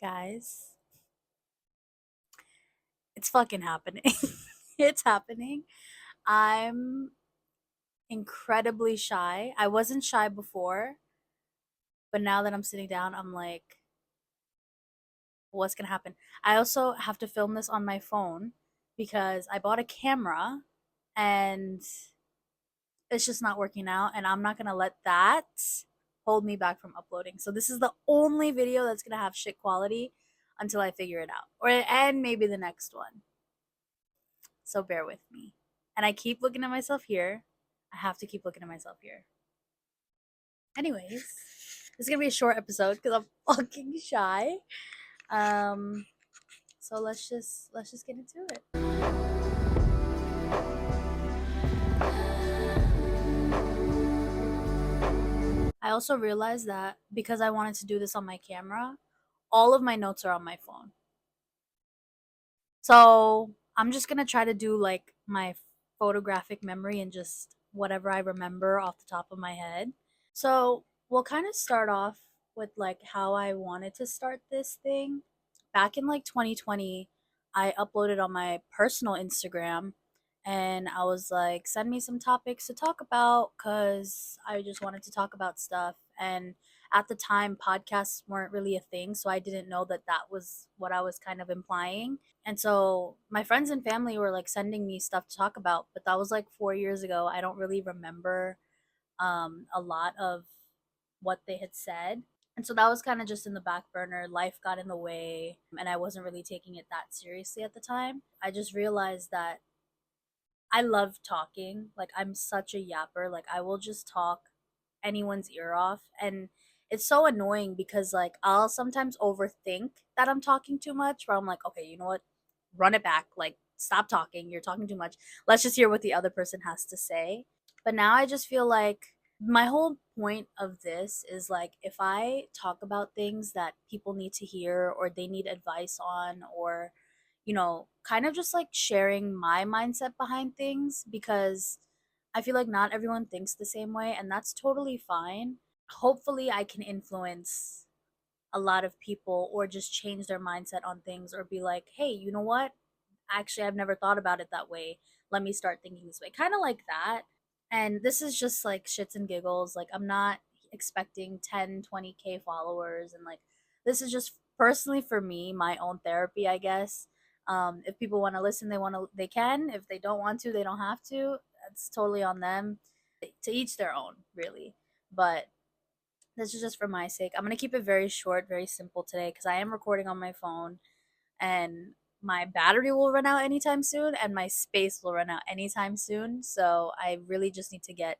Guys, it's fucking happening. It's happening. I'm incredibly shy. I wasn't shy before, but now that I'm sitting down, I'm like, what's gonna happen? I also have to film this on my phone because I bought a camera and it's just not working out, and I'm not gonna let that hold me back from uploading. So this is the only video that's gonna have shit quality until I figure it out. And maybe the next one. So bear with me. And I keep looking at myself here. I have to keep looking at myself here. Anyways, this is gonna be a short episode because I'm fucking shy. Um, so let's just get into it. I also realized that because I wanted to do this on my camera, all of my notes are on my phone. So I'm just gonna try to do like my photographic memory and just whatever I remember off the top of my head. So we'll kind of start off with like how I wanted to start this thing. Back in like 2020, I uploaded on my personal Instagram and I was like, send me some topics to talk about because I just wanted to talk about stuff. And at the time, podcasts weren't really a thing. So I didn't know that that was what I was kind of implying. And so my friends and family were like sending me stuff to talk about, but that was like 4 years ago. I don't really remember a lot of what they had said. And so that was kind of just in the back burner. Life got in the way, and I wasn't really taking it that seriously at the time. I just realized that I love talking. Like, I'm such a yapper. Like, I will just talk anyone's ear off. And it's so annoying because, like, I'll sometimes overthink that I'm talking too much, where I'm like, okay, you know what? Run it back. Like, stop talking. You're talking too much. Let's just hear what the other person has to say. But now I just feel like my whole point of this is like if I talk about things that people need to hear or they need advice on, or kind of just like sharing my mindset behind things, because I feel like not everyone thinks the same way, and that's totally fine. Hopefully I can influence a lot of people or just change their mindset on things, or be like, hey, you know what, actually I've never thought about it that way, let me start thinking this way, kind of like that. And this is just like shits and giggles. Like, I'm not expecting 10, 20K followers. And like, this is just personally for me, my own therapy, I guess. If people want to listen, they can. If they don't want to, they don't have to. That's totally on them. To each their own, really. But this is just for my sake. I'm going to keep it very short, very simple today because I am recording on my phone, and my battery will run out anytime soon and my space will run out anytime soon. So I really just need to get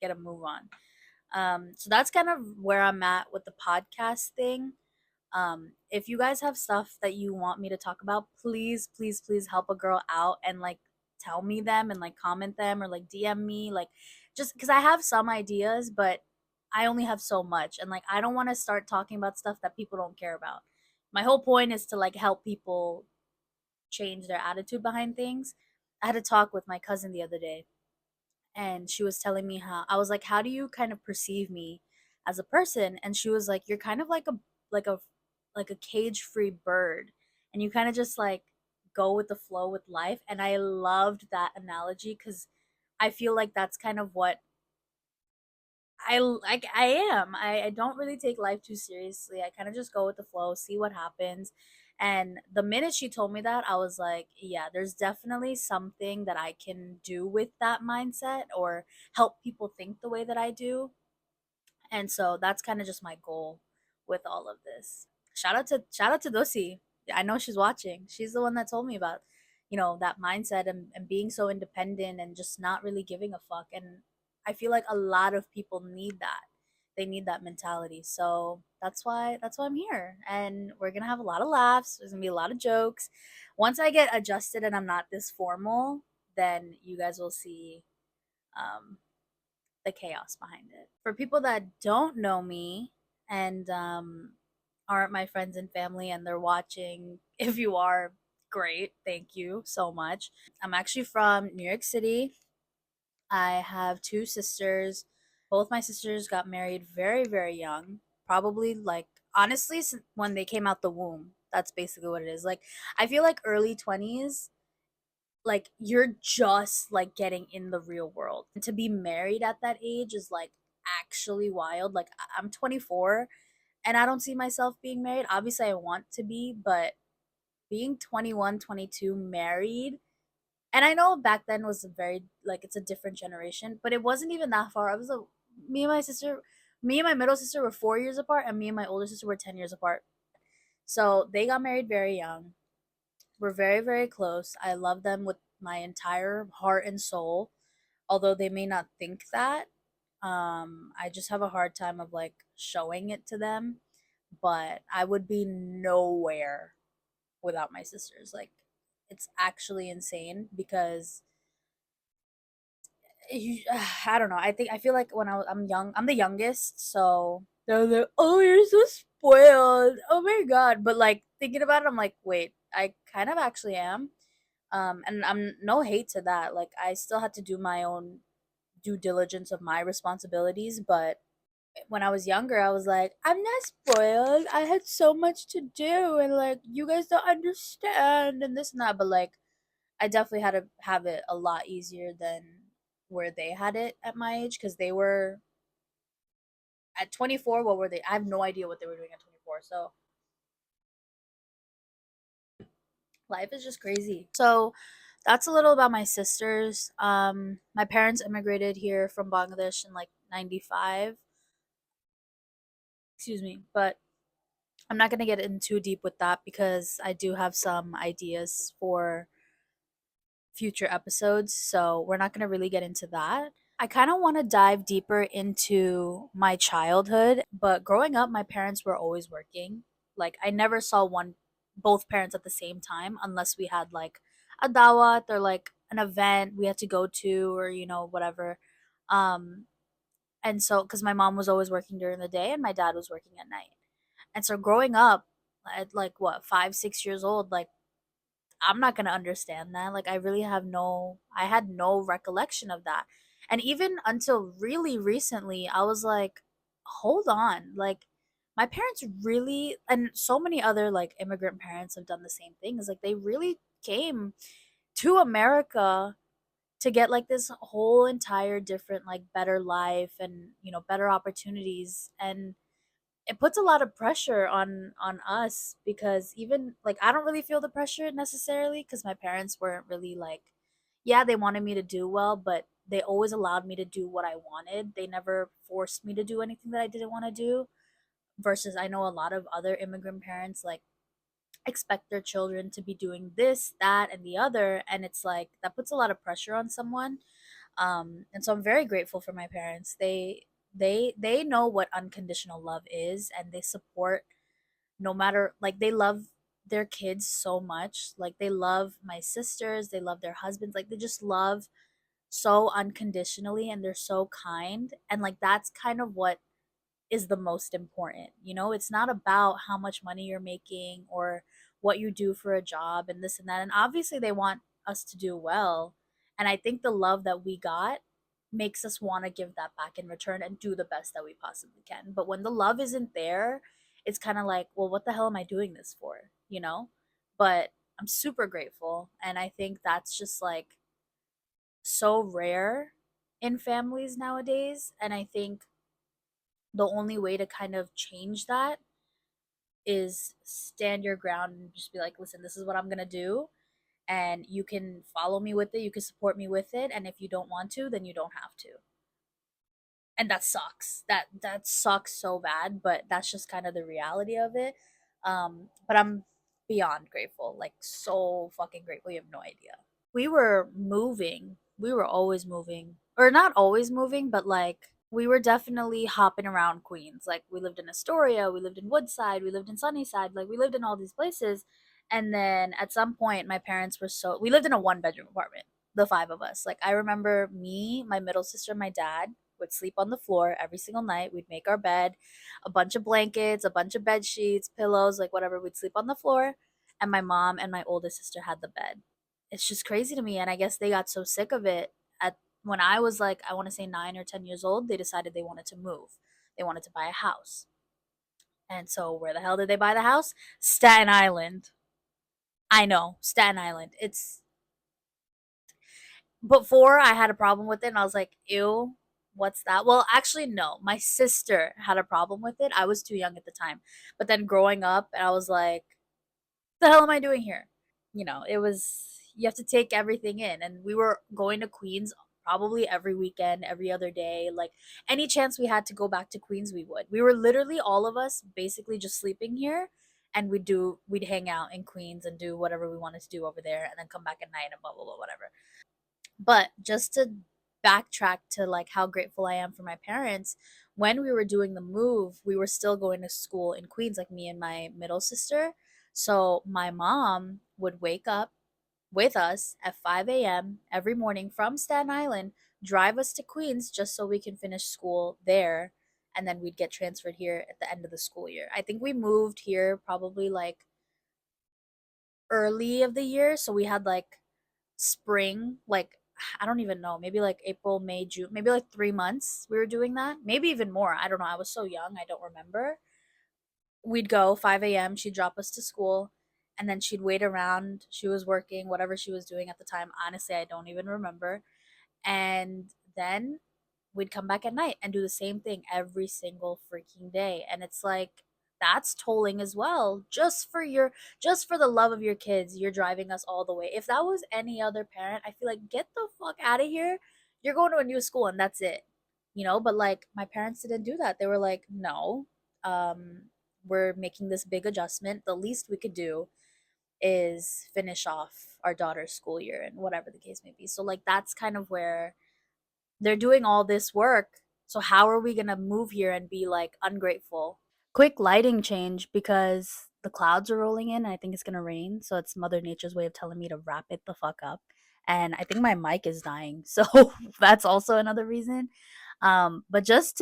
a move on. So that's kind of where I'm at with the podcast thing. If you guys have stuff that you want me to talk about, please, please, please help a girl out and like tell me them and like comment them or like DM me, like, just because I have some ideas, but I only have so much, and like I don't want to start talking about stuff that people don't care about. My whole point is to like help people change their attitude behind things. I had a talk with my cousin the other day, and she was telling me how I was like, "How do you kind of perceive me as a person?" And she was like, "You're kind of like a like a cage-free bird, and you kind of just like go with the flow with life." And I loved that analogy cuz I feel like that's kind of what I am. I don't really take life too seriously. I kind of just go with the flow, see what happens. And the minute she told me that, I was like, yeah, there's definitely something that I can do with that mindset or help people think the way that I do. And so that's kind of just my goal with all of this. Shout out to Dosi. I know she's watching. She's the one that told me about, that mindset, and being so independent and just not really giving a fuck. And I feel like a lot of people need that. They need that mentality. So that's why I'm here. And we're gonna have a lot of laughs. There's gonna be a lot of jokes. Once I get adjusted and I'm not this formal, then you guys will see um the chaos behind it. For people that don't know me and aren't my friends and family and they're watching, if you are, great. Thank you so much. I'm actually from New York City. I have two sisters. Both my sisters got married very, very young. probably like honestly when they came out the womb. That's basically what it is. Like I feel like early 20s, like you're just like getting in the real world. And to be married at that age is like actually wild. Like I'm 24 and I don't see myself being married. Obviously I want to be, but being 21, 22 married, and I know back then was a very like it's a different generation, but it wasn't even that far. I was a me and my sister, me and my middle sister were 4 years apart, and me and my older sister were 10 years apart. So they got married very young. We're very very close. I love them with my entire heart and soul, although they may not think that. I just have a hard time of like showing it to them, but I would be nowhere without my sisters. Like it's actually insane because I don't know. I feel like when I'm young, I'm the youngest, so they're like, "Oh, you're so spoiled. Oh my god!" But like thinking about it, I'm like, wait, I kind of actually am. And I'm no hate to that. Like I still had to do my own due diligence of my responsibilities, but when I was younger, I was like, I'm not spoiled. I had so much to do, and like you guys don't understand, and this and that. But like I definitely had to have it a lot easier than where they had it at my age because they were at 24. What were they? I have no idea what they were doing at 24. So life is just crazy. So that's a little about my sisters. My parents immigrated here from Bangladesh in like 95. Excuse me, but I'm not gonna get in too deep with that because I do have some ideas for future episodes. So we're not gonna really get into that. I kind of want to dive deeper into my childhood, but growing up, my parents were always working. Like, I never saw both parents at the same time unless we had like a dawat or like an event we had to go to or, whatever. Um, and so, because my mom was always working during the day and my dad was working at night. And so, growing up at like what, 5, 6 years old, like I'm not gonna understand that. Like I had no recollection of that. And even until really recently, I was like, hold on. Like my parents really and so many other like immigrant parents have done the same thing. Is like they really came to America to get like this whole entire different like better life and better opportunities, and it puts a lot of pressure on us because even like I don't really feel the pressure necessarily because my parents weren't really like, yeah, they wanted me to do well, but they always allowed me to do what I wanted. They never forced me to do anything that I didn't want to do. Versus I know a lot of other immigrant parents like expect their children to be doing this, that, and the other, and it's like that puts a lot of pressure on someone. And so I'm very grateful for my parents. They know what unconditional love is, and they support no matter like they love their kids so much. Like they love my sisters, they love their husbands, like they just love so unconditionally, and they're so kind, and like that's kind of what is the most important. It's not about how much money you're making or what you do for a job and this and that. And obviously, they want us to do well. And I think the love that we got makes us want to give that back in return and do the best that we possibly can. But when the love isn't there, it's kind of like, well, what the hell am I doing this for? But I'm super grateful. And I think that's just like so rare in families nowadays. And I think the only way to kind of change that is stand your ground and just be like, listen, this is what I'm going to do. And you can follow me with it. You can support me with it. And if you don't want to, then you don't have to. And that sucks. That sucks so bad, but that's just kind of the reality of it. But I'm beyond grateful, like so fucking grateful. You have no idea. We were moving. We were always moving, or not always moving, but like we were definitely hopping around Queens. Like we lived in Astoria, we lived in Woodside, we lived in Sunnyside. Like we lived in all these places. And then at some point, my parents were we lived in a one-bedroom apartment, the five of us. Like I remember me, my middle sister, my dad would sleep on the floor every single night. We'd make our bed, a bunch of blankets, a bunch of bed sheets, pillows, like whatever. We'd sleep on the floor, and my mom and my oldest sister had the bed. It's just crazy to me, and I guess they got so sick of it at when I was like I want to say 9 or 10 years old. They decided they wanted to move. They wanted to buy a house. And so where the hell did they buy the house? Staten Island. I know, Staten Island. It's before I had a problem with it and I was like, ew, what's that? Well, actually, no. My sister had a problem with it. I was too young at the time. But then growing up, I was like, the hell am I doing here? It was, you have to take everything in. And we were going to Queens probably every weekend, every other day. Like any chance we had to go back to Queens, we would. We were literally all of us basically just sleeping here. And we'd hang out in Queens and do whatever we wanted to do over there and then come back at night and blah, blah, blah, whatever. But just to backtrack to like how grateful I am for my parents, when we were doing the move, we were still going to school in Queens, like me and my middle sister. So my mom would wake up with us at 5 a.m. every morning from Staten Island, drive us to Queens just so we can finish school there. And then we'd get transferred here at the end of the school year. I think we moved here probably like early of the year. So we had like spring, like I don't even know, maybe like April, May, June, maybe like 3 months we were doing that, maybe even more. I don't know. I was so young, I don't remember. We'd go 5 a.m. She'd drop us to school, and then she'd wait around. She was working, whatever she was doing at the time. Honestly, I don't even remember. And then we'd come back at night and do the same thing every single freaking day. And it's like that's tolling as well. Just for the love of your kids, you're driving us all the way. If that was any other parent, I feel like get the fuck out of here. You're going to a new school and that's it. But like my parents didn't do that. They were like, "No. We're making this big adjustment. The least we could do is finish off our daughter's school year and whatever the case may be." So like that's kind of where they're doing all this work. So how are we going to move here and be like ungrateful? Quick lighting change because the clouds are rolling in and I think it's going to rain. So it's Mother Nature's way of telling me to wrap it the fuck up. And I think my mic is dying. So that's also another reason. But just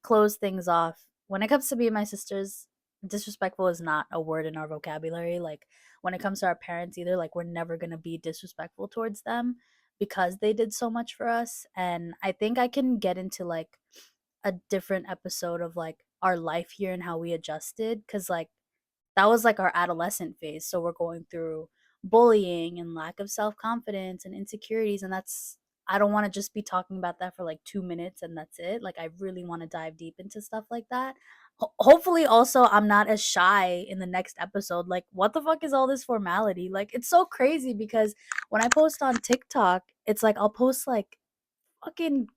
close things off, when it comes to me and my sisters, disrespectful is not a word in our vocabulary. Like when it comes to our parents either, like we're never going to be disrespectful towards them because they did so much for us. And I think I can get into like a different episode of like our life here and how we adjusted, because like that was like our adolescent phase. So we're going through bullying and lack of self confidence and insecurities. And I don't want to just be talking about that for like 2 minutes and that's it. Like, I really want to dive deep into stuff like that. Hopefully, also, I'm not as shy in the next episode. Like, what the fuck is all this formality? Like, it's so crazy because when I post on TikTok, it's like I'll post like fucking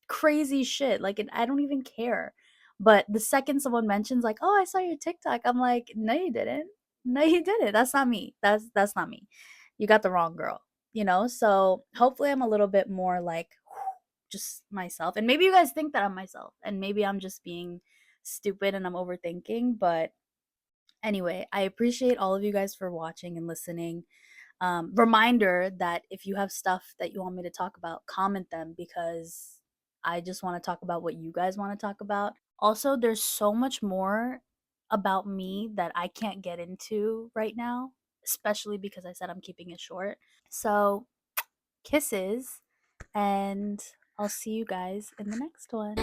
crazy shit. Like, I don't even care. But the second someone mentions like, "Oh, I saw your TikTok," I'm like, "No, you didn't. No, you didn't. That's not me. That's not me. You got the wrong girl." So hopefully I'm a little bit more like just myself. And maybe you guys think that I'm myself, and maybe I'm just being stupid and I'm overthinking. But anyway, I appreciate all of you guys for watching and listening. Reminder that if you have stuff that you want me to talk about, comment them because I just want to talk about what you guys want to talk about. Also, there's so much more about me that I can't get into right now, especially because I said I'm keeping it short. So, kisses, and I'll see you guys in the next one.